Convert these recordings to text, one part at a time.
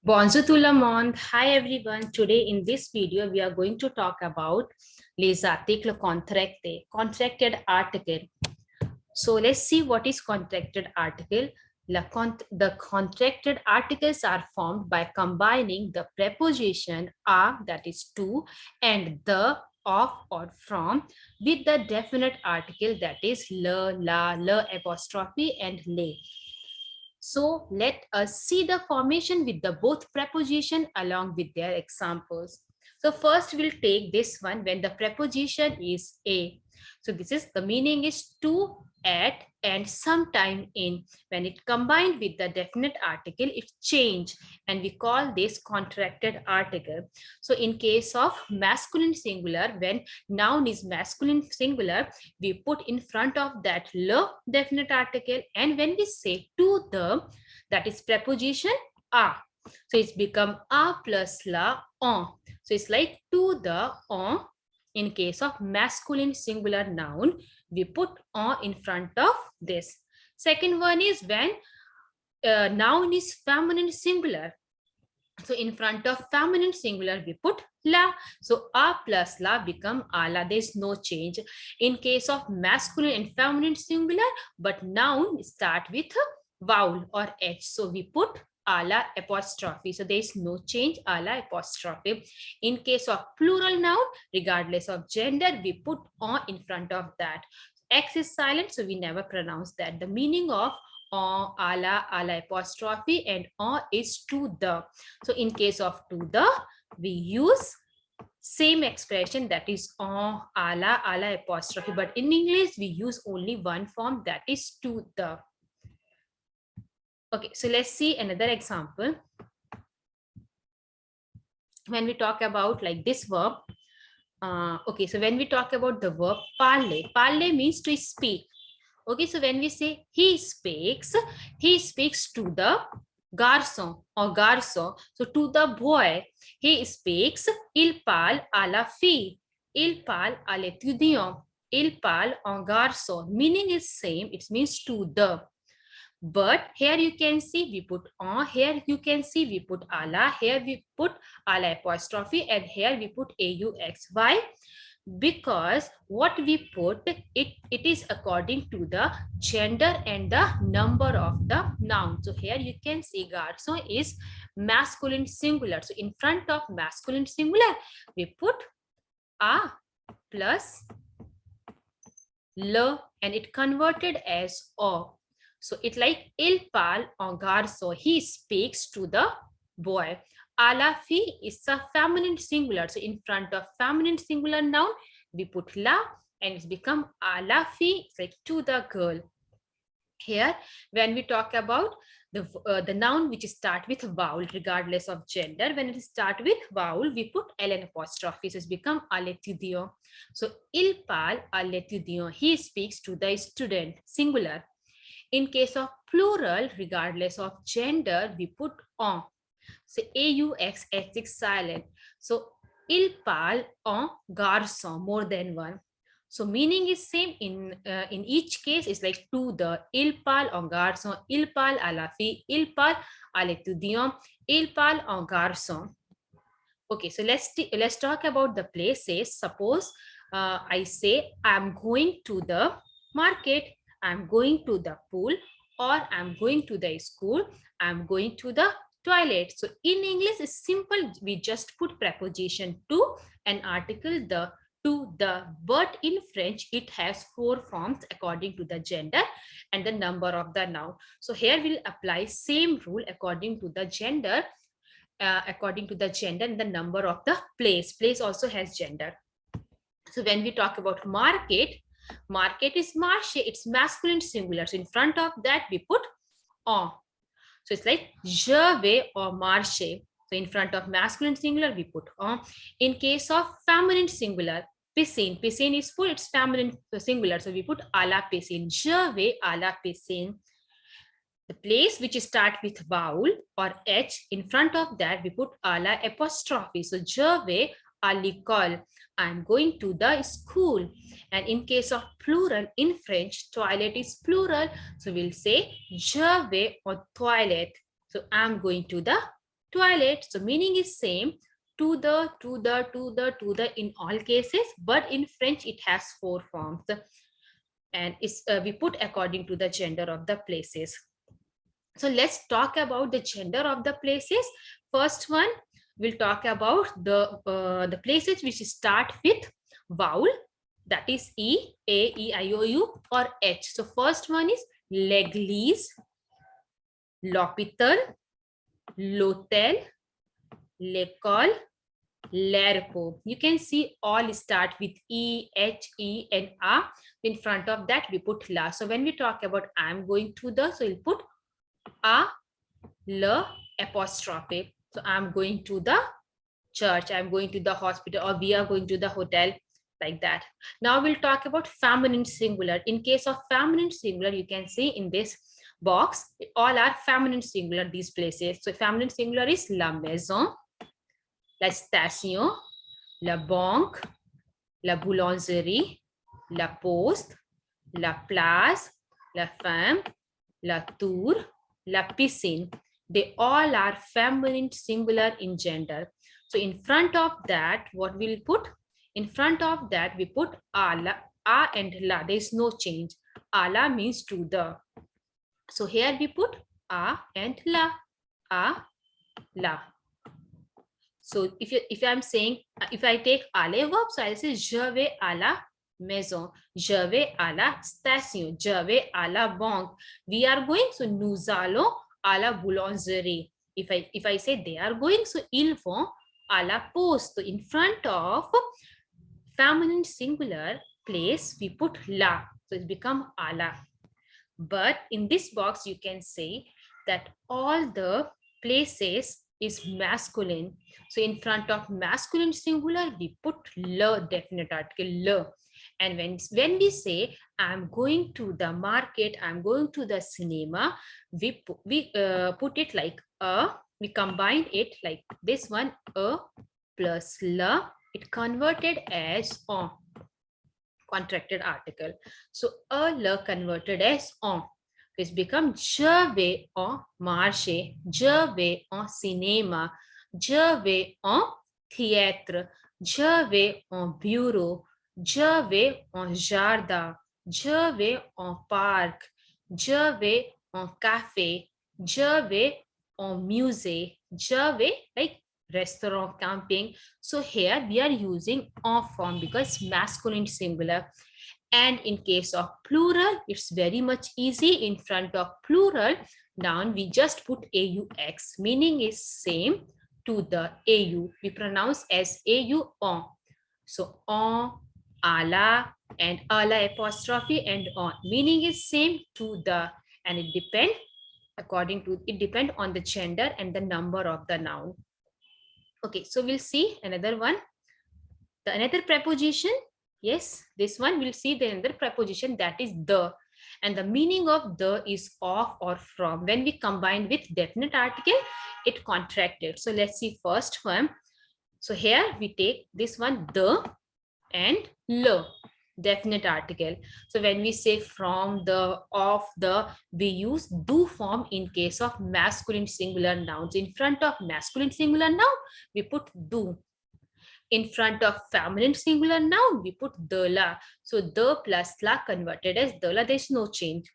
Bonjour tout le monde. Hi everyone. Today in this video, we are going to talk about les articles contractés, contracted article. So let's see what is contracted article. The contracted articles are formed by combining the preposition a, that is to, and the, of or from, with the definite article, that is le, la, le apostrophe and le. So let us see the formation with the both preposition along with their examples. So first we'll take this one when the preposition is a. So this is the meaning is to, at, and sometime in. When it combined with the definite article, it change and we call this contracted article. So in case of masculine singular, when noun is masculine singular, we put in front of that le definite article, and when we say to the, that is preposition a, so it's become a plus la on. So it's like to the on. In case of masculine singular noun, we put on in front of this. Second one is when noun is feminine singular. So in front of feminine singular, we put la. So a plus la become ala. There is no change. In case of masculine and feminine singular, but noun start with vowel or h. So we put ala apostrophe. So there is no change, ala apostrophe. In case of plural noun, regardless of gender, we put on in front of that. X is silent, so we never pronounce that. The meaning of on, ala, ala apostrophe, and on is to the. So in case of to the, we use same expression, that is on, ala, ala apostrophe. But in English, we use only one form, that is to the. Okay, so let's see another example. When we talk about like this verb, okay, so when we talk about the verb parler, parler means to speak. Okay, so when we say he speaks to the garçon or garçon. So to the boy, he speaks, il parle à la fille, il parle à l'étudiant, il parle en garçon. Meaning is same, it means to the. But here you can see we put on, here you can see we put ala, here we put ala apostrophe, and here we put aux. Why? Because what we put, it is according to the gender and the number of the noun. So here you can see garçon is masculine singular. So in front of masculine singular, we put a plus le, and it converted as o. So it like il parle en garçon, he speaks to the boy. A la fille is a feminine singular. So in front of feminine singular noun, we put la, and it's become a la fille, it's like to the girl. Here, when we talk about the noun which start with vowel, regardless of gender, when it start with vowel, we put ln apostrophe. So it's become à l'étudiant. So il parle à l'étudiant, he speaks to the student, singular. In case of plural, regardless of gender, we put en. So aux, h is silent. So il parle en garçon, more than one. So meaning is same in each case. It's like to the, il parle en garçon, il parle à la fille, il parle à l'étudiant, il parle en garçon. Okay, so let's talk about the places. Suppose I say I'm going to the market, I'm going to the pool, or I'm going to the school, I'm going to the toilet. So in English, it's simple. We just put preposition to and article the, to the. But in French, it has 4 forms according to the gender and the number of the noun. So here we'll apply same rule according to the gender, and the number of the place. Place also has gender. So when we talk about market, market is marché, it's masculine singular. So in front of that, we put en. So it's like je vais au marché. So in front of masculine singular, we put en. In case of feminine singular, piscine. Piscine is full, it's feminine singular. So we put à la piscine. Je vais à la piscine. The place which start with vowel or h, in front of that, we put à la apostrophe. So je vais à l'école, I'm going to the school. And in case of plural, in French, toilet is plural. So we'll say, je vais aux toilettes. So I'm going to the toilet. So meaning is same, to the in all cases, but in French it has four forms, and is we put according to the gender of the places. So let's talk about the gender of the places. First one, we'll talk about the places which start with vowel, that is E, A, E, I, O, U or H. So first one is l'église, l'hôpital, l'hôtel, l'école, l'aéroport. You can see all start with E, H, E and A. In front of that we put la. So when we talk about I'm going to the, so we'll put A, L apostrophe. So I'm going to the church, I'm going to the hospital, or we are going to the hotel, like that. Now we'll talk about feminine singular. In case of feminine singular, you can see in this box, all are feminine singular, these places. So feminine singular is la maison, la station, la banque, la boulangerie, la poste, la place, la femme, la tour, la piscine. They all are feminine singular in gender. So in front of that, what we'll put? In front of that, we put a and la. There is no change. Ala means to the. So here we put a and la. A, la. So if I'm saying, if I take aller verb, so I'll say je vais à la maison, je vais à la station, je vais à la banque. We are going, so nous allons à la boulangerie. If I say they are going, so ils vont à la poste. So in front of feminine singular place, we put la. So it's become à la. But in this box, you can say that all the places is masculine. So in front of masculine singular, we put le, definite article le. And when we say I'm going to the market, I'm going to the cinema, we put it like a, we combine it like this one, a plus la, it converted as on, contracted article. So a le converted as on. It's become je vais en marché, je vais en cinéma, je vais en théâtre, je vais en bureau, je vais en jardin, je vais en parc, je vais en café, je vais en musée, je vais like restaurant, camping. So here we are using en form because masculine singular. And in case of plural, it's very much easy. In front of plural noun, we just put aux, meaning is same to the au. We pronounce as au on. So on, ala, and ala apostrophe and on. Meaning is same to the, and it depend on the gender and the number of the noun. Okay, so we'll see another one. The another preposition. Yes, this one we'll see the another preposition, that is the, and the meaning of the is of or from. When we combine with definite article, it contracted. So let's see first one. So here we take this one, the and le, definite article. So when we say from, the, of, the, we use do form in case of masculine singular nouns. In front of masculine singular noun, we put do. In front of feminine singular noun, we put the la. So the plus la converted as the la, there's no change.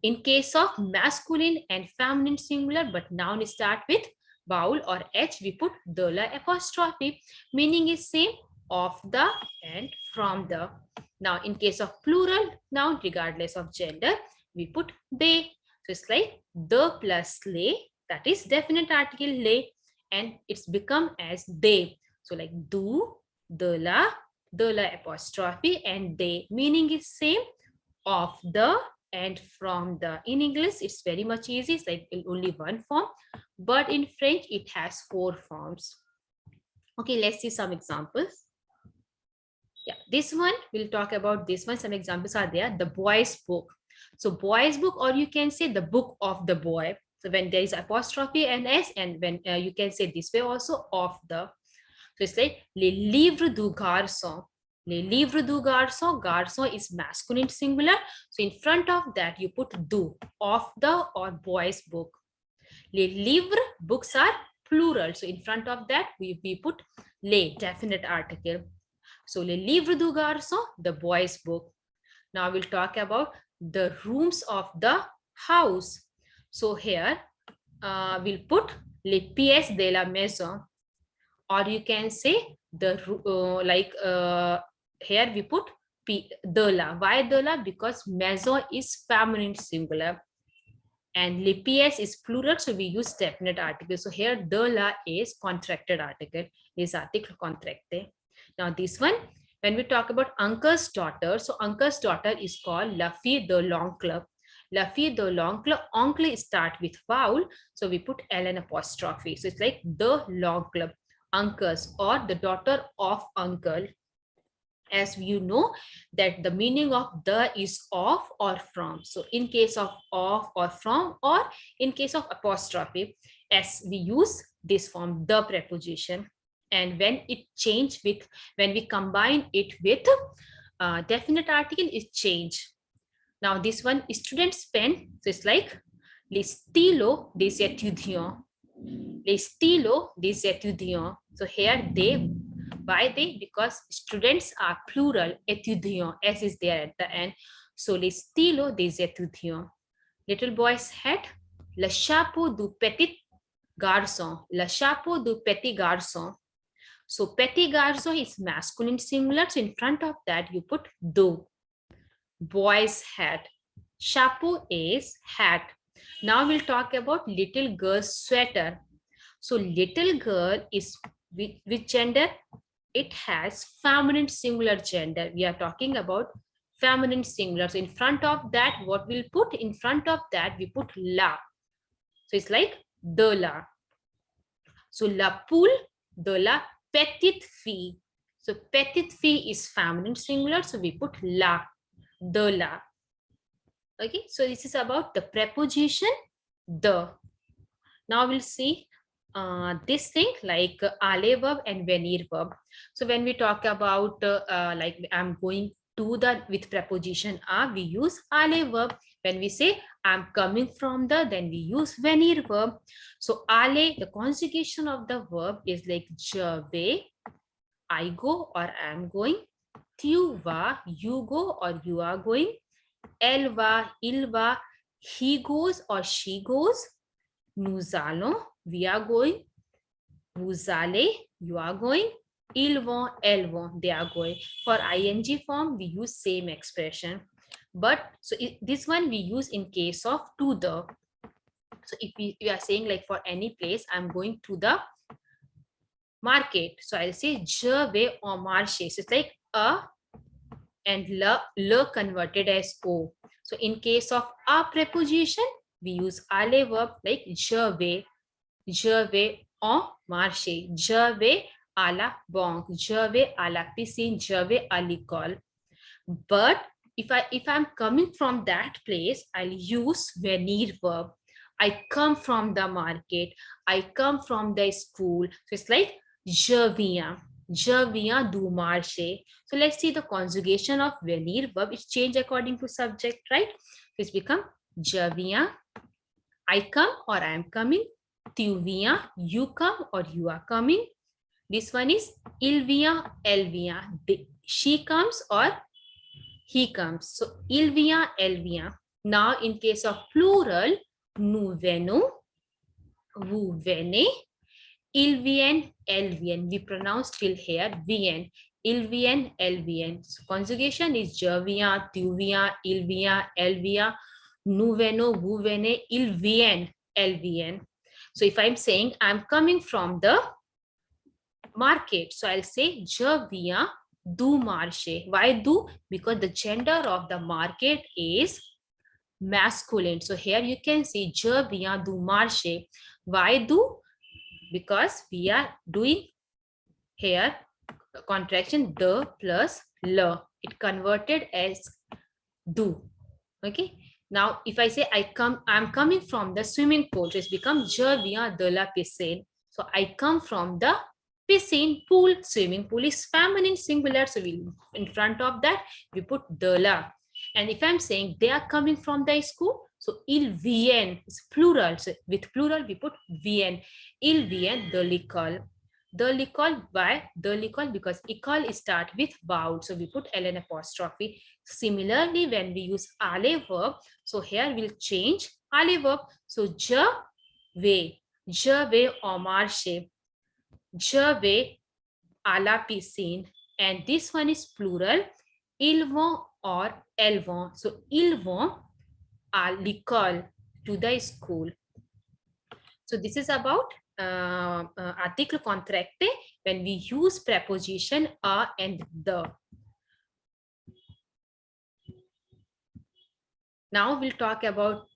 In case of masculine and feminine singular, but noun start with vowel or H, we put the la apostrophe. Meaning is same, of the and from the. Now in case of plural noun, regardless of gender, we put they. So it's like the plus lay, that is definite article lay, and it's become as they. So like do, the la apostrophe and they. Meaning is same, of the and from the. In English, it's very much easy. It's like only one form, but in French, it has four forms. Okay, let's see some examples. Yeah, this one, we'll talk about this one. Some examples are there. The boy's book. So boy's book, or you can say the book of the boy. So when there is apostrophe and s, and when you can say this way also, of the. So it's like les livres du garçon. Les livres du garçon. Garçon is masculine singular. So in front of that, you put du, of the or boy's book. Les livres, books are plural. So in front of that, we put les, definite article. So le livre du garçon, the boy's book. Now we'll talk about the rooms of the house. So here we'll put les pièces de la maison, or you can say the here we put de la. Why de la? Because maison is feminine singular and les pièces is plural, so we use definite article. So here de la is contracted article, is article contracte. Now this one, when we talk about uncle's daughter, so uncle's daughter is called la fille de l'oncle. La fille de l'oncle, oncle start with vowel, so we put L and apostrophe. So it's like the l'oncle, uncles, or the daughter of uncle. As you know that the meaning of the is of or from. So in case of or from, or in case of apostrophe, as we use this form, the preposition. And when it change with, when we combine it with definite article, it change. Now this one, students pen, so it's like les stylos des étudiants. Les stylos des étudiants. So here they, why they? Because students are plural, étudiants, S is there at the end. So les stylos des étudiants. Little boy's hat, le chapeau du petit garçon. Le chapeau du petit garçon. So petit garçon is masculine singular. So in front of that you put do. Boy's hat. Chapeau is hat. Now we'll talk about little girl's sweater. So little girl is which gender? It has feminine singular gender. We are talking about feminine singular. So in front of that, what we'll put? In front of that, we put la. So it's like de la. So la poule de la petite fille. So petite fille is feminine singular. So we put la, de la. Okay, so this is about the preposition the. Now we'll see this thing like ale verb and Veneer verb. So when we talk about like I'm going to the with preposition a, we use ale verb. When we say I'm coming from the, then we use Veneer verb. So ale, the conjugation of the verb is like je vais, I go or I am going. Tu vas, you go or you are going. Elle va, il va, he goes or she goes. Nous allons, we are going. Vous allez, you are going. Ils vont, elles vont, they are going. For ing form, we use same expression. But so this one we use in case of to the. So if we are saying like for any place, I'm going to the market. So I'll say je vais au marché. So it's like a and le converted as o. So in case of a preposition, we use ale verb like je vais au marché, je vais à la banque, je vais à la piscine, je vais à l'école. But if I'm coming from that place, I'll use Veneer verb. I come from the market, I come from the school. So it's like je viens du marché. So let's see the conjugation of Veneer verb. It's changed according to subject, right? So it's become je viens, I come or I am coming. Tu viens, you come or you are coming. This one is il vient, elle vient. She comes or he comes. So il vient, elle vient. Now in case of plural, nous venons, vous venez, ils viennent, elles viennent. We pronounce till here viennent. Ils viennent, elles viennent. So conjugation is je viens, tu viens, il vient, elle vient. Nous venons, vous venez, ils viennent, elles viennent. So if I'm saying I'm coming from the market, so I'll say je viens du marché. Why du? Because the gender of the market is masculine. So here you can see je viens du marché. Why du? Because we are doing here contraction de plus le. It converted as du. Okay. Now, if I say I'm coming from the swimming pool, so it's become je viens de la piscine. So I come from the piscine pool. Swimming pool is feminine singular. So we in front of that we put de la. And if I'm saying they are coming from the school, So il vient is plural. So with plural we put vient. Il vient de l'école. De l'école, by de l'école because école start with vowel. So we put ln apostrophe. Similarly, when we use aller verb, so here we'll change aller verb. So je vais au marché. Je vais à la piscine. And this one is plural. Ils vont or elles vont. So ils vont à l'école, to the school. So this is about article contracte when we use preposition a and the. Now we'll talk about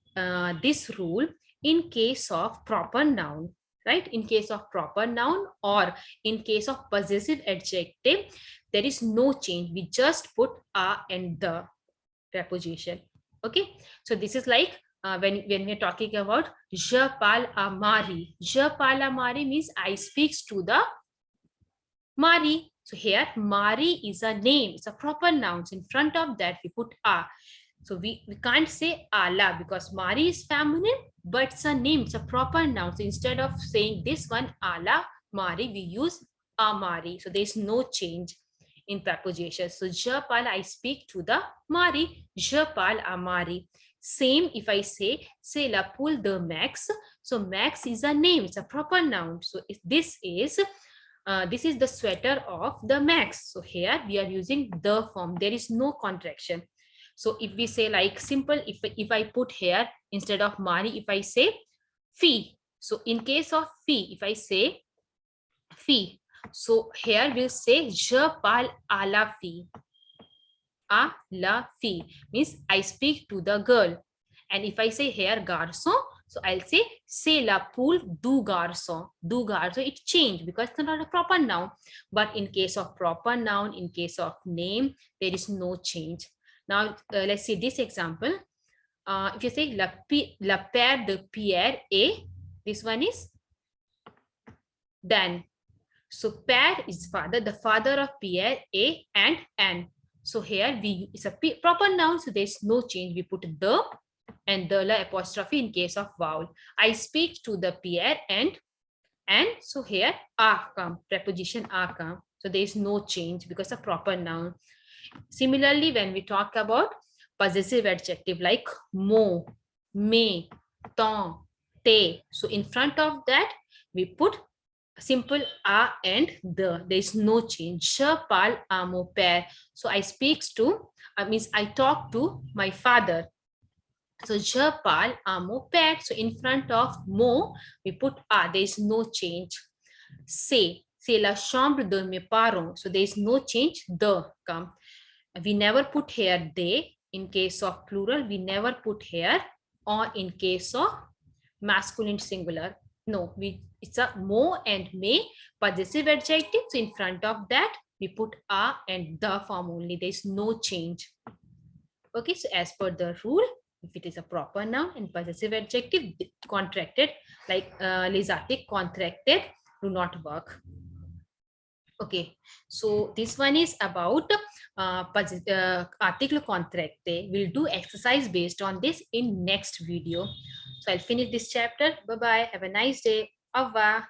this rule in case of proper noun, right? In case of proper noun or in case of possessive adjective, there is no change. We just put a and the preposition. Okay, so this is like when we're talking about je parle à Marie. Je parle à Marie means I speaks to the Marie. So here Marie is a name, it's a proper noun. So in front of that we put a. So we can't say ala because Marie is feminine, but it's a name, it's a proper noun. So instead of saying this one ala Marie, we use a Marie. So there's no change in preposition. So je parle, I speak to the Marie. Je parle à Marie. Same if I say c'est la poule de Max. So Max is a name, it's a proper noun. So if this is the sweater of the Max. So here we are using the form. There is no contraction. So if we say like simple, if I put here instead of Marie, if I say fille. So in case of fille, if I say fille, so here we'll say je parle à la fille. À la fille means I speak to the girl. And if I say here garçon, so I'll say c'est la poule du garçon. Du garçon, it changed because it's not a proper noun. But in case of proper noun, in case of name, there is no change. Now let's see this example. If you say la père de Pierre est, this one is Dan. So père is father, the father of Pierre, a and an. So here it's a proper noun, so there's no change. We put the and the la apostrophe in case of vowel. I speak to the Pierre and so here a come, preposition a come. So there is no change because a proper noun. Similarly, when we talk about possessive adjective like mon, me, ton, te, so in front of that we put simple a and the. There is no change. Je parle à mon père. So I speaks to, means I talk to my father. So je parle à mon père. So in front of mon we put a. There is no change. C'est la chambre de mes parents. So there is no change. The come. We never put here they in case of plural. We never put here or in case of masculine singular. No, it's a mo and me possessive adjective. So in front of that we put a and the form only. There is no change. Okay, so as per the rule, if it is a proper noun and possessive adjective contracted, like les articles contracted do not work. Okay, so this one is about article contracte. We'll do exercise based on this in next video. So I'll finish this chapter. Bye bye. Have a nice day. Au revoir.